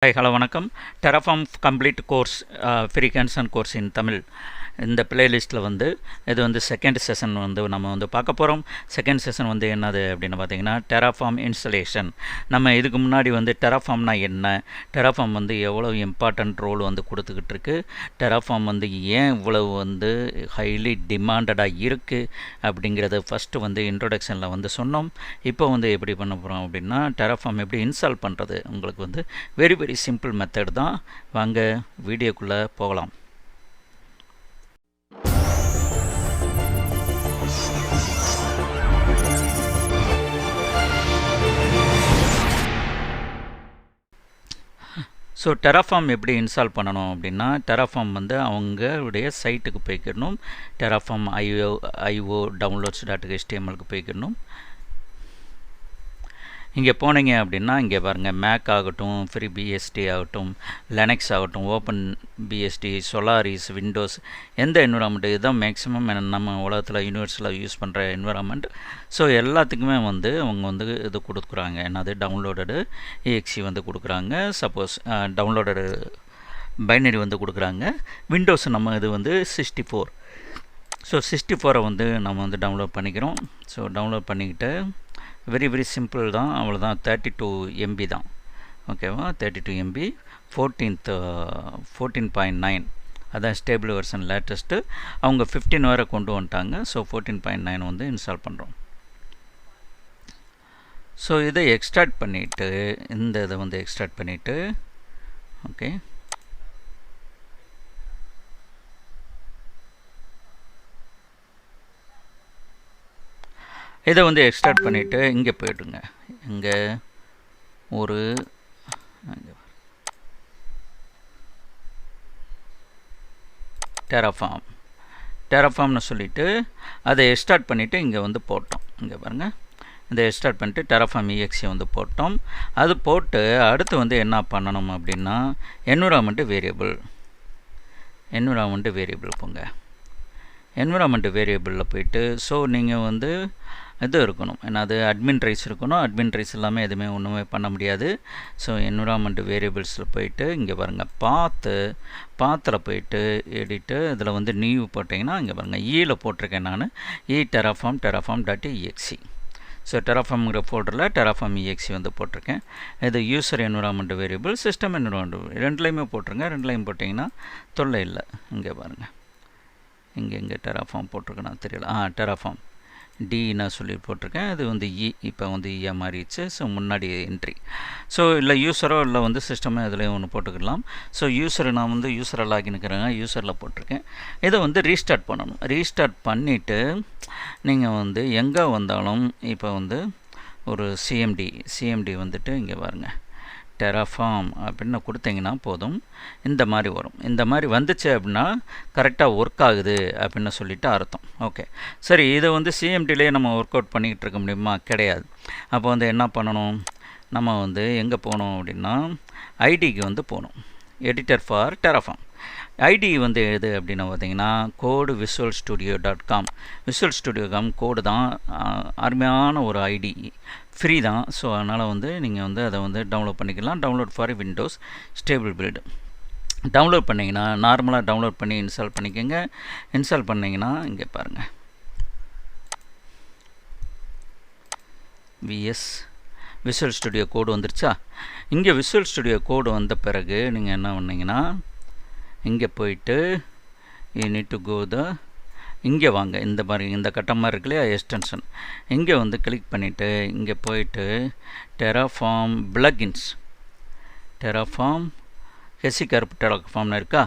Hi, hello, வணக்கம். Terraform complete course, free hands-on course in Tamil. இந்த பிளேலிஸ்ட்டில் வந்து இது வந்து செகண்ட் செஷன் வந்து நம்ம வந்து பார்க்க போகிறோம். செகண்ட் செஷன் வந்து என்னது அப்படின்னு பார்த்தீங்கன்னா Terraform இன்ஸ்டலேஷன். நம்ம இதுக்கு முன்னாடி வந்து Terraformனா என்ன, Terraform வந்து எவ்வளோ இம்பார்ட்டன்ட் ரோல் வந்து கொடுத்துக்கிட்டு இருக்கு, Terraform வந்து ஏன் இவ்வளவு வந்து ஹைலி டிமாண்டடாக இருக்குது அப்படிங்கிறத ஃபஸ்ட்டு வந்து இன்ட்ரொடக்ஷனில் வந்து சொன்னோம். இப்போ வந்து எப்படி பண்ண போகிறோம் அப்படின்னா Terraform எப்படி இன்ஸ்டால் பண்ணுறது உங்களுக்கு வந்து வெரி சிம்பிள் மெத்தட் தான். வாங்க வீடியோக்குள்ளே போகலாம். ஸோ Terraform எப்படி இன்ஸ்டால் பண்ணணும் அப்படின்னா Terraform வந்து அவங்களுடைய சைட்டுக்கு போய்க்கிடணும். Terraform IO downloads.htmlக்கு போய்க்கிடணும். இங்கே போனீங்க அப்படின்னா இங்கே பாருங்கள், மேக் ஆகட்டும், ஃப்ரீ பிஎஸ்டி ஆகட்டும், லினக்ஸ் ஆகட்டும், ஓப்பன் பிஎஸ்டி, சொலாரிஸ், விண்டோஸ், எந்த என்விரான்மெண்ட்டு இதுதான் மேக்ஸிமம் நம்ம உலகத்தில் யூனிவர்ஸில் யூஸ் பண்ணுற என்விரான்மெண்ட். ஸோ எல்லாத்துக்குமே வந்து அவங்க வந்து இது கொடுக்குறாங்க, என்னது டவுன்லோடடு EXE வந்து கொடுக்குறாங்க. சப்போஸ் டவுன்லோடடு பைனரி வந்து கொடுக்குறாங்க. விண்டோஸ் நம்ம இது வந்து 64. ஸோ 64 வந்து நம்ம வந்து டவுன்லோட் பண்ணிக்கிறோம். ஸோ டவுன்லோட் பண்ணிக்கிட்டு வெரி சிம்பிள் தான், அவ்வளோதான். 32 MB தான், ஓகேவா? 32 MB 14.9 அதான் ஸ்டேபிள் வெர்ஷன் லேட்டஸ்ட்டு. அவங்க 15 வரை கொண்டு வந்துட்டாங்க. ஸோ 14.9 வந்து இன்ஸ்டால் பண்ணுறோம். ஸோ இதை எக்ஸ்ட்ராக்ட் பண்ணிவிட்டு இந்த இதை வந்து எக்ஸ்ட்ராக்ட் பண்ணிவிட்டு ஓகே, இதை வந்து எக்ஸ்ட்ராக்ட் பண்ணிவிட்டு இங்கே போய்ட்டுங்க. இங்கே ஒரு டெராஃபார்ம்னு சொல்லிவிட்டு அதை எக்ஸ்ட்ராக்ட் பண்ணிவிட்டு இங்கே வந்து போட்டோம். இங்கே பாருங்கள், இதை எக்ஸ்ட்ராக்ட் பண்ணிவிட்டு Terraform EXE வந்து போட்டோம். அது போட்டு அடுத்து வந்து என்ன பண்ணணும் அப்படின்னா என்விரான்மெண்ட் வேரியபிள் போங்க. என்விரான்மெண்ட் வேரியபிளில் போயிட்டு ஸோ நீங்கள் வந்து இது இருக்கணும், என்னது அட்மின் ரைட்ஸ் இருக்கணும். அட்மின் ரைட்ஸ் இல்லாமல் எதுவுமே ஒன்றுமே பண்ண முடியாது. ஸோ என்விரான்மெண்ட் வேரியபிள்ஸில் போயிட்டு இங்கே பாருங்கள், பாத்தில் போயிட்டு எடிட்டு இதில் வந்து நியூ போட்டிங்கன்னா இங்கே பாருங்கள், ஈயில் போட்டிருக்கேன் நான், terraform.exe. ஸோ Terraformங்கிற ஃபோல்டரில் Terraform EXE வந்து போட்டிருக்கேன். இது user environment variable, system environment ரெண்டுலேயுமே போட்டிருங்க. ரெண்டுலேயும் போட்டிங்கன்னா தொல்லை இல்லை. இங்கே பாருங்கள், இங்கே Terraform போட்டிருக்கேன்னா தெரியல. Terraform நான் சொல்லி போட்டிருக்கேன். அது வந்து இப்போ வந்து மாறிடுச்சு. ஸோ முன்னாடி என்ட்ரி. ஸோ இல்லை யூஸரோ இல்லை வந்து சிஸ்டமோ இதுலேயும் ஒன்று போட்டுக்கலாம். ஸோ நான் வந்து யூஸரை லாகின்னுக்கிறேங்க, யூஸரில் போட்டிருக்கேன். இதை வந்து ரீஸ்டார்ட் பண்ணணும். ரீஸ்டார்ட் பண்ணிவிட்டு நீங்கள் வந்து எங்கே வந்தாலும் இப்போ வந்து ஒரு சிஎம்டி வந்துட்டு இங்கே பாருங்கள், Terraform அப்படின்னு கொடுத்தீங்கன்னா போதும், இந்த மாதிரி வரும். இந்த மாதிரி வந்துச்சு அப்படின்னா கரெக்டாக ஒர்க் ஆகுது அப்படின்னு சொல்லிட்டு அர்த்தம். ஓகே, சரி, இதை வந்து சிஎம்டிலேயே நம்ம ஒர்க் அவுட் பண்ணிக்கிட்டு இருக்க முடியுமா? கிடையாது. அப்போ வந்து என்ன பண்ணணும், நம்ம வந்து எங்கே போகணும் அப்படின்னா ஐடிக்கு வந்து போகணும், எடிட்டர் ஃபார் Terraform. ஐடி வந்து எது அப்படின்னு பார்த்தீங்கன்னா கோடு visualstudio.com. visualstudio.com கோடு தான், அருமையான ஒரு ஐடி, ஃப்ரீ தான். ஸோ அதனால் வந்து நீங்கள் வந்து அதை வந்து டவுன்லோட் பண்ணிக்கலாம். Download for Windows stable build download பண்ணிங்கன்னா நார்மலாக டவுன்லோட் பண்ணி இன்ஸ்டால் பண்ணிக்கோங்க. இன்ஸ்டால் பண்ணிங்கன்னா இங்கே பாருங்கள், Visual Studio கோடு வந்துருச்சா? இங்கே Visual Studio கோடு வந்த பிறகு நீங்கள் என்ன பண்ணிங்கன்னா இங்கே போயிட்டு இங்கே வாங்க, இந்த மாதிரி இந்த கட்டம் மாதிரி இருக்கு இல்லையா, எக்ஸ்டென்ஷன், இங்கே வந்து கிளிக் பண்ணிவிட்டு இங்கே போயிட்டு Terraform plugins, Terraform Terraformனு இருக்கா,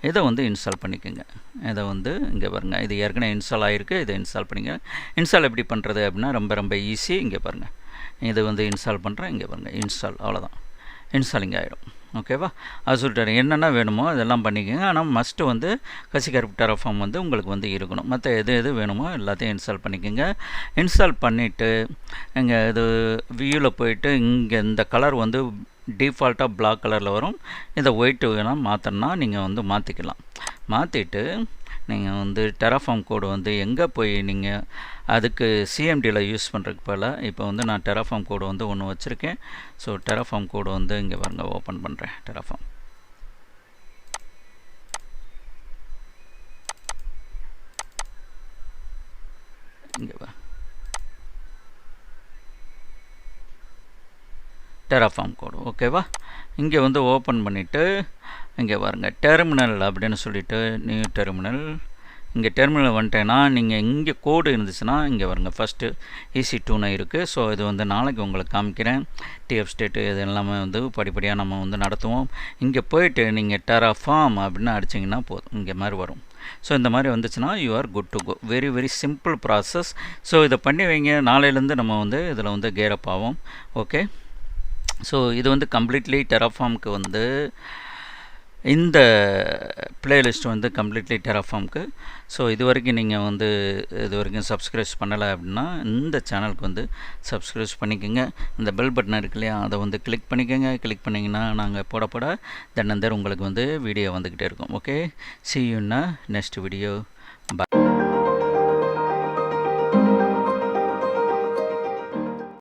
இதை வந்து இன்ஸ்டால் பண்ணிக்கோங்க. இதை வந்து இங்கே பாருங்கள், இது ஏற்கனவே இன்ஸ்டால் ஆகிருக்கு. இதை இன்ஸ்டால் பண்ணிக்க. இன்ஸ்டால் எப்படி பண்ணுறது அப்படின்னா ரொம்ப ஈஸி. இங்கே பாருங்கள், இது வந்து இன்ஸ்டால் பண்ணுறேன். இங்கே பாருங்கள், இன்ஸ்டால், அவ்வளோதான், இன்ஸ்டாலிங் ஆகிடும். ஓகேவா? அது சொல்லிட்டு என்னென்ன வேணுமோ அதெல்லாம் பண்ணிக்கோங்க. ஆனால் மஸ்ட்டு வந்து Terraform வந்து உங்களுக்கு வந்து இருக்கணும். மற்ற எது வேணுமோ எல்லாத்தையும் இன்ஸ்டால் பண்ணிக்கோங்க. இன்ஸ்டால் பண்ணிவிட்டு இங்கே இது வியூவில் போயிட்டு இங்கே இந்த கலர் வந்து டிஃபால்ட்டாக பிளாக் கலரில் வரும். இதை ஒயிட்டு வேணால் மாற்றணும்னா நீங்கள் வந்து மாற்றிக்கலாம். மாற்றிட்டு நீங்கள் வந்து Terraform கோடு வந்து எங்கே போய் நீங்கள் அதுக்கு சிஎம்டியில் யூஸ் பண்ணுறதுக்கு போல் இப்போ வந்து நான் Terraform கோடு வந்து ஒன்று வச்சுருக்கேன். ஸோ Terraform கோடு வந்து இங்கே பாருங்க ஓப்பன் பண்ணுறேன். Terraform இங்கே வா Terraform கோடு ஓகேவா. இங்கே வந்து ஓப்பன் பண்ணிவிட்டு இங்கே பாருங்க டெர்மினல் அப்படின்னு சொல்லிட்டு நியூ டெர்மினல். இங்கே டெர்மினல் வந்துட்டேன்னா நீங்கள் இங்கே கோடு இருந்துச்சுன்னா இங்கே பாருங்க ஃபஸ்ட்டு EC2 இருக்குது. ஸோ இது வந்து நாளைக்கு உங்களுக்கு காமிக்கிறேன். TF ஸ்டேட்டு இது எல்லாமே வந்து படிப்படியாக நம்ம வந்து நடத்துவோம். இங்கே போயிட்டு நீங்கள் Terraform அப்படின்னு அடிச்சிங்கன்னா போதும், இங்கே மாதிரி வரும். ஸோ இந்த மாதிரி வந்துச்சுன்னா you are good to go. Very very simple process. So இதை பண்ணி வைங்க, நாளையிலேருந்து நம்ம வந்து இதில் வந்து கேரப் ஆகும். ஓகே. ஸோ இது வந்து கம்ப்ளீட்லி Terraformக்கு வந்து இந்த பிளேலிஸ்ட் வந்து கம்ப்ளீட்லி Terraformக்கு. ஸோ இது வரைக்கும் நீங்கள் வந்து இது வரைக்கும் சப்ஸ்கிரைப் பண்ணலை அப்படின்னா இந்த சேனலுக்கு வந்து சப்ஸ்கிரைப் பண்ணிக்கோங்க. இந்த பெல் பட்டன் இருக்கு இல்லையா, அதை வந்து கிளிக் பண்ணிக்கோங்க. கிளிக் பண்ணிங்கன்னா நாங்கள் போட தினந்தர் உங்களுக்கு வந்து வீடியோ வந்துக்கிட்டே இருக்கும். Okay, see you in next video. Bye.